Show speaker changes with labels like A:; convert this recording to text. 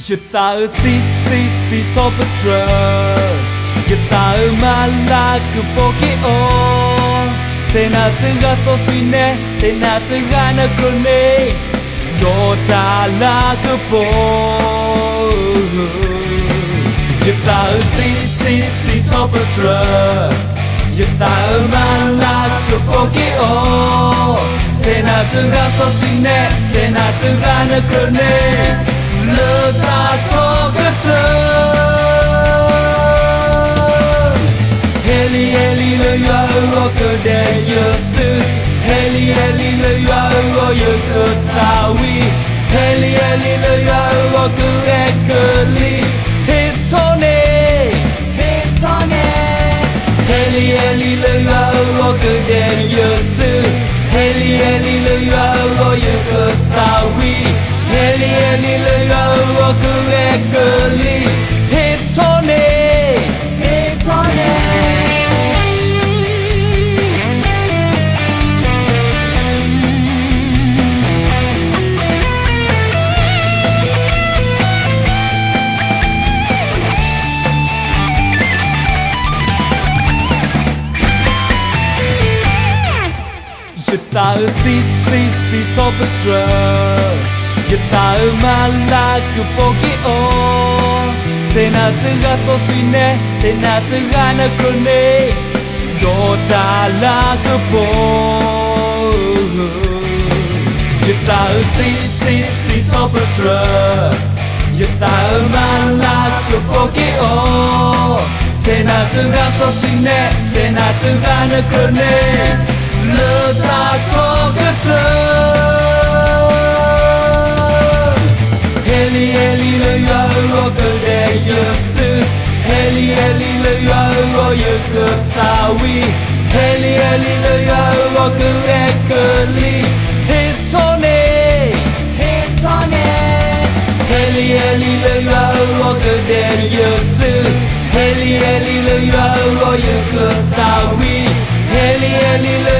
A: Giờ ta ở si top of drug. Giờ ta ở mala cứ bỏ cái ô. Thế nào thứ ga so suy nè, thế nào thứ ga nó cứ nè. Có ta là cứ bỏ. Giờ ta ở si top of drug. Giờ ta ở mala cứ bỏ cái ô. Thế nào thứ ga so suy nè, thế nào thứ ga nó cứ nè. Lỡ ta cho cái thơ Heli heli lỡ yo ro cơ đề yo sư Heli heli lỡ yo ro yo cơ ta vi Heli heli lỡ yo ro cơ e cơ li Hit tone Heli heli lỡ yo ro cơ đề yo sư Heli heli lỡ yo ro yo cơ ta vi Heli heli lỡ yo ro cơ e cơ li Hit tone Giờ ta ở si top of drug. Giờ ta ở mala cứ bỏ cái ô. Thế nào thứ ga so suy nè, thế nào thứ ga nó cứ nè. Có ta là cứ bỏ. Giờ ta ở si top of drug. Giờ ta ở mala cứ bỏ cái ô. Thế nào thứ ga so suy nè, thế nào thứ ga nó cứ nè. Lỡ ta cho cái thơ Heli heli lỡ yo ro cơ đề yo sư Heli heli lỡ yo ro yo cơ ta vi Heli heli lỡ yo ro cơ e cơ li Hit tone Heli heli lỡ yo ro cơ đề yo sư Heli heli lỡ yo ro yo cơ ta vi Heli heli lỡ